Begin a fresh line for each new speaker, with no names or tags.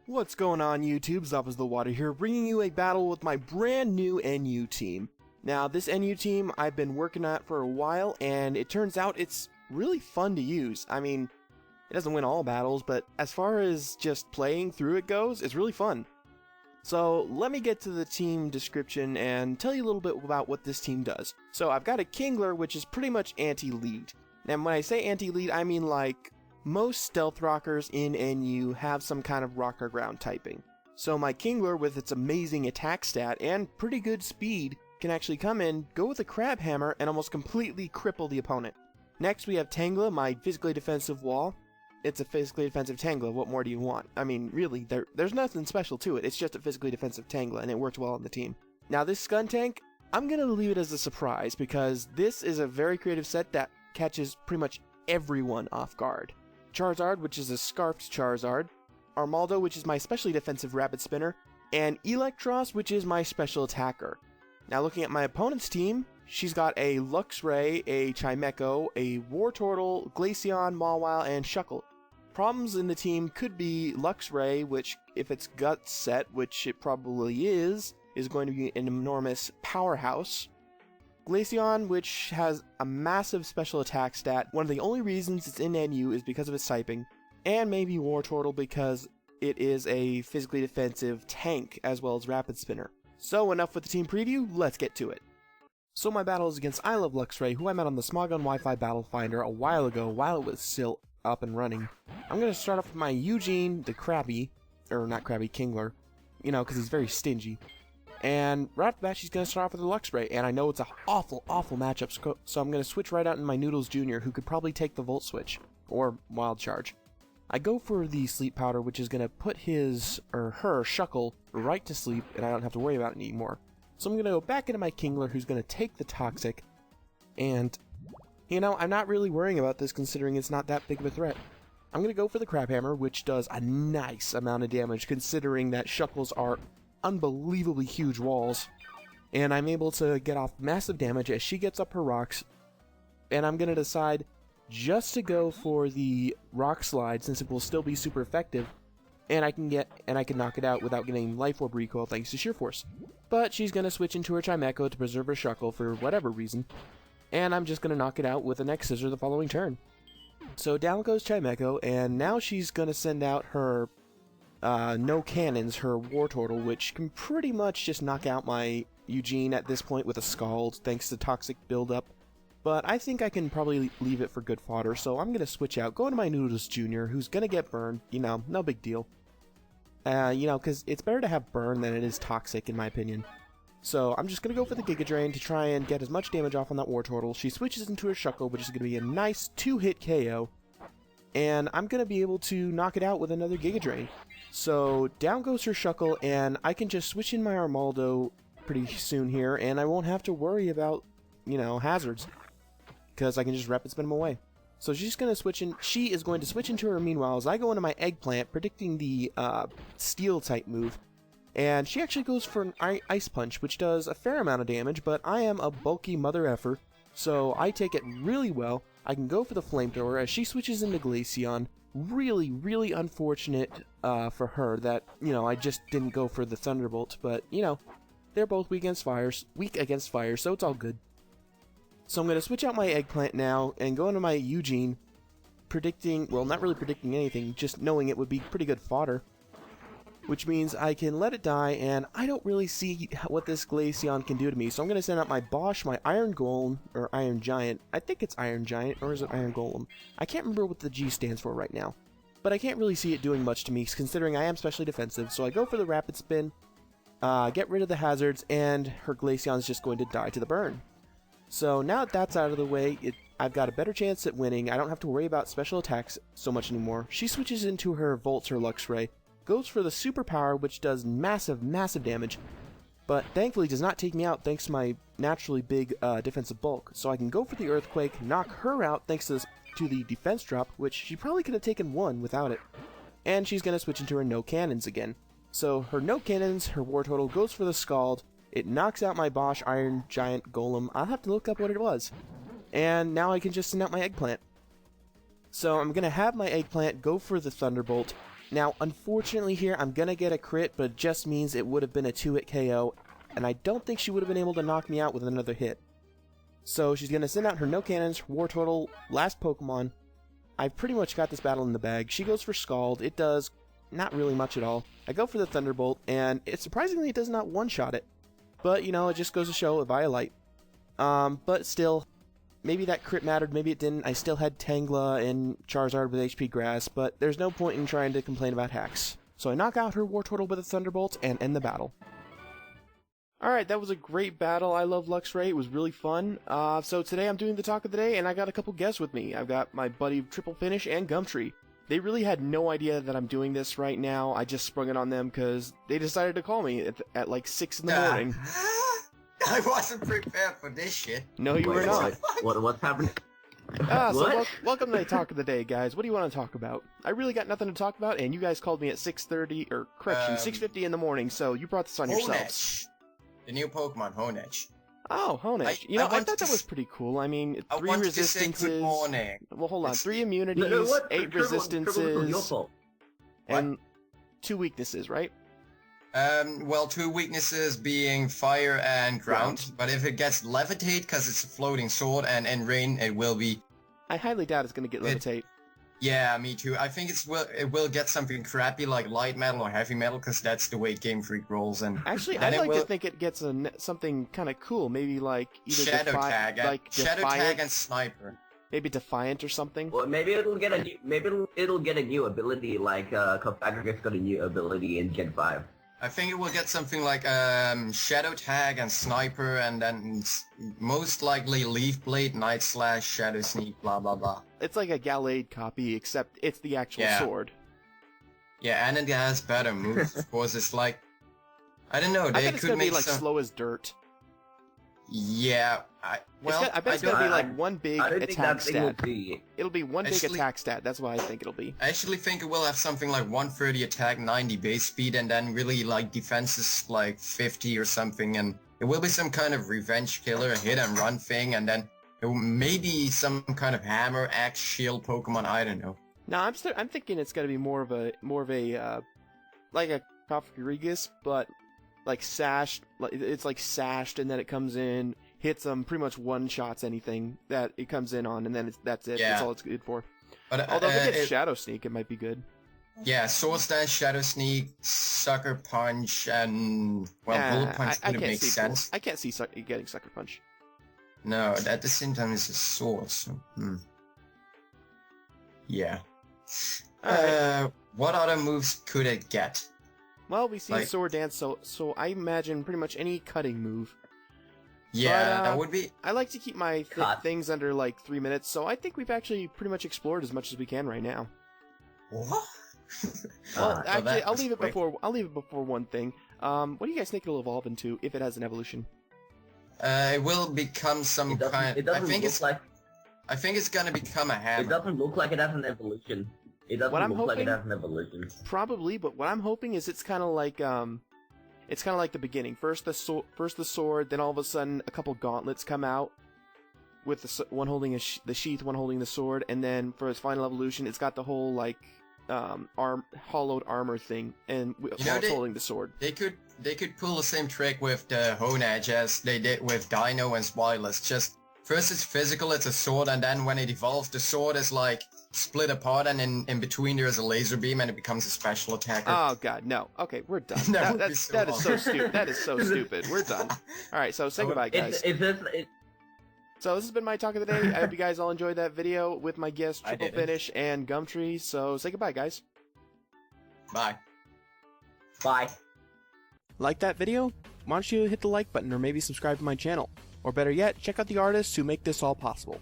What's going on YouTube? ILuvLuxray here, bringing you a battle with my brand new NU team. Now, this NU team I've been working at for a while, and it turns out it's really fun to use. I mean, it doesn't win all battles, but as far as just playing through it goes, it's really fun. So, let me get to the team description and tell you a little bit about what this team does. So, I've got a Kingler, which is pretty much anti-lead. Now, when I say anti-lead, I mean like, most stealth rockers in NU have some kind of rocker ground typing. So my Kingler, with its amazing attack stat and pretty good speed, can actually come in, go with a crab hammer, and almost completely cripple the opponent. Next we have Tangla, my physically defensive wall. It's a physically defensive Tangla, what more do you want? I mean, really, there's nothing special to it, it's just a physically defensive Tangla, and it worked well on the team. Now this Skun Tank, I'm gonna leave it as a surprise, because this is a very creative set that catches pretty much everyone off guard. Charizard, which is a Scarfed Charizard, Armaldo, which is my specially defensive Rapid Spinner, and Eelektross, which is my special attacker. Now looking at my opponent's team, she's got a Luxray, a Chimecho, a Wartortle, Glaceon, Mawile, and Shuckle. Problems in the team could be Luxray, which, if it's Guts set, which it probably is going to be an enormous powerhouse. Glaceon, which has a massive special attack stat. One of the only reasons it's in NU is because of its typing. And maybe Wartortle because it is a physically defensive tank as well as Rapid Spinner. So enough with the team preview, let's get to it. So my battle is against ILuvLuxray, who I met on the Smogon Wifi-Battle Finder a while ago while it was still up and running. I'm going to start off with my Eugine the Kingler, you know, because he's very stingy. And right off the bat, she's going to start off with a Luxray, and I know it's an awful matchup, so I'm going to switch right out in my Noodles Jr., who could probably take the Volt Switch, or Wild Charge. I go for the Sleep Powder, which is going to put his, or her, Shuckle right to sleep, and I don't have to worry about it anymore. So I'm going to go back into my Kingler, who's going to take the Toxic, and, you know, I'm not really worrying about this considering it's not that big of a threat. I'm going to go for the Crab Hammer, which does a nice amount of damage considering that Shuckles are unbelievably huge walls, and I'm able to get off massive damage as she gets up her rocks, and I'm going to decide just to go for the Rock Slide since it will still be super effective, and I can knock it out without getting Life Orb recoil thanks to Sheer Force. But she's going to switch into her Chimecho to preserve her Shuckle for whatever reason, and I'm just going to knock it out with an X-Scissor the following turn. So down goes Chimecho, and now she's going to send out her no cannons, her Wartortle, which can pretty much just knock out my Eugene at this point with a Scald, thanks to Toxic buildup. But I think I can probably leave it for good fodder, so I'm going to switch out, go into my Noodles Jr., who's going to get burned, you know, no big deal. You know, because it's better to have burn than it is Toxic, in my opinion. So I'm just going to go for the Giga Drain to try and get as much damage off on that Wartortle. She switches into her Shuckle, which is going to be a nice 2-hit KO. And I'm going to be able to knock it out with another Giga Drain. So down goes her Shuckle, and I can just switch in my Armaldo pretty soon here, and I won't have to worry about, you know, hazards, because I can just Rapid Spin them away. So she's going to switch in. She is going to switch into her meanwhile as I go into my Eggplant, predicting the Steel type move, and she actually goes for an Ice Punch, which does a fair amount of damage, but I am a bulky mother effer, so I take it really well. I can go for the Flamethrower as she switches into Glaceon. Really unfortunate for her that, you know, I just didn't go for the Thunderbolt, but, you know, they're both weak against fire, so it's all good. So I'm going to switch out my Eggplant now and go into my Eugene, predicting, well, not really predicting anything, just knowing it would be pretty good fodder, which means I can let it die, and I don't really see what this Glaceon can do to me, so I'm going to send out my Bosch, my Iron Golem, or Iron Giant. I think it's Iron Giant, or is it Iron Golem? I can't remember what the G stands for right now, but I can't really see it doing much to me, considering I am specially defensive, so I go for the Rapid Spin, get rid of the hazards, and her Glaceon is just going to die to the burn. So now that that's out of the way, I've got a better chance at winning. I don't have to worry about special attacks so much anymore. She switches into her Volts, her Luxray, goes for the Superpower, which does massive damage, but thankfully does not take me out thanks to my naturally big defensive bulk. So I can go for the Earthquake, knock her out thanks to the defense drop, which she probably could have taken one without it. And she's going to switch into her no cannons again. So her no cannons, her Wartortle goes for the Scald, it knocks out my Bosch Iron Giant Golem. I'll have to look up what it was. And now I can just send out my Eggplant. So I'm going to have my Eggplant go for the Thunderbolt, Now, unfortunately here, I'm gonna get a crit, but it just means it would have been a 2-hit KO, and I don't think she would have been able to knock me out with another hit. So she's gonna send out her no cannons, War Turtle, last Pokemon. I've pretty much got this battle in the bag. She goes for Scald. It does not really much at all. I go for the Thunderbolt, and surprisingly it does not one-shot it. But, you know, it just goes to show Via Light. But still, maybe that crit mattered, maybe it didn't. I still had Tangela and Charizard with HP Grass, but there's no point in trying to complain about hacks. So I knock out her War Turtle with a Thunderbolt and end the battle. Alright, that was a great battle. ILuvLuxray. It was really fun. So today I'm doing the talk of the day, and I got a couple guests with me. I've got my buddy Triple Finish and Gumtree. They really had no idea that I'm doing this right now. I just sprung it on them because they decided to call me at like 6 in the morning.
I wasn't prepared for this shit.
No, you were not.
What's happening?
So welcome to the talk of the day, guys. What do you want to talk about? I really got nothing to talk about, and you guys called me at 6:30, or correction, 6:50 in the morning, so you brought this on yourselves.
The new Pokemon, Honedge.
Oh, Honedge. You know, I thought that was pretty cool. I mean, 3 resistances.
Good morning.
Well, hold on. 3 immunities, 8 resistances, and 2 weaknesses, right?
Well, 2 weaknesses being fire and ground. But if it gets levitate, because it's a floating sword, and in rain, it will be...
I highly doubt it's going to get levitate.
Yeah, me too. I think it will get something crappy like light metal or heavy metal, because that's the way Game Freak rolls. And
actually, I'd like to think it gets something kind of cool. Maybe like either
Shadow Tag, Shadow Tag and Sniper.
Maybe Defiant or something.
Well, maybe it'll get a new, it'll get a new ability like Aggregate's got a new ability in Gen 5.
I think it will get something like Shadow Tag and Sniper, and then most likely Leaf Blade, Night Slash, Shadow Sneak, blah blah blah.
It's like a Gallade copy, except it's the actual sword.
Yeah, and it has better moves. Of course, it's like, I don't know. They could make
be like slow as dirt.
Yeah, I bet
it's gonna be like one big attack stat. It'll be one big attack stat. That's what I think it'll be.
I actually think it will have something like 130 attack, 90 base speed, and then really like defenses like 50 or something. And it will be some kind of revenge killer, a hit and run thing, and then maybe some kind of hammer, axe, shield Pokemon. I don't know.
No, I'm thinking it's gonna be more of a like a Cofagrigus, but like sashed. It's like sashed, and then it comes in, hits them, pretty much one-shots anything that it comes in on, and then that's it. Yeah. That's all it's good for. But although if it gets Shadow Sneak, it might be good.
Yeah, Sword Dance, Shadow Sneak, Sucker Punch, and Bullet Punch wouldn't make sense.
I can't see getting Sucker Punch.
No, at the same time it's a sword, so yeah. What other moves could it get?
Well, we see Sword Dance, so I imagine pretty much any cutting move.
Yeah, but, that would be...
I like to keep my things under like 3 minutes, so I think we've actually pretty much explored as much as we can right now.
What?
Well, actually, I'll leave it before one thing. What do you guys think it'll evolve into if it has an evolution?
It will become some kind. I think it's gonna become a hammer.
It doesn't look like it has an evolution. It doesn't look like it has an evolution.
Probably, but what I'm hoping is it's kind of like the beginning. First the sword, then all of a sudden a couple gauntlets come out, with one holding the sheath, one holding the sword, and then for its final evolution, it's got the whole like hollowed armor thing, and it's holding the sword.
They could pull the same trick with the Honedge as they did with Dino and Swilus. Just first it's physical, it's a sword, and then when it evolves, the sword is like split apart, and in between there is a laser beam, and it becomes a special attacker.
Oh god, no. Okay, we're done. that is so stupid. That is so stupid. We're done. All right, so say goodbye, guys. So this has been my talk of the day. I hope you guys all enjoyed that video with my guests Triple Finish and Gumtree. So say goodbye, guys.
Bye.
Bye.
Like that video? Why don't you hit the like button or maybe subscribe to my channel? Or better yet, check out the artists who make this all possible.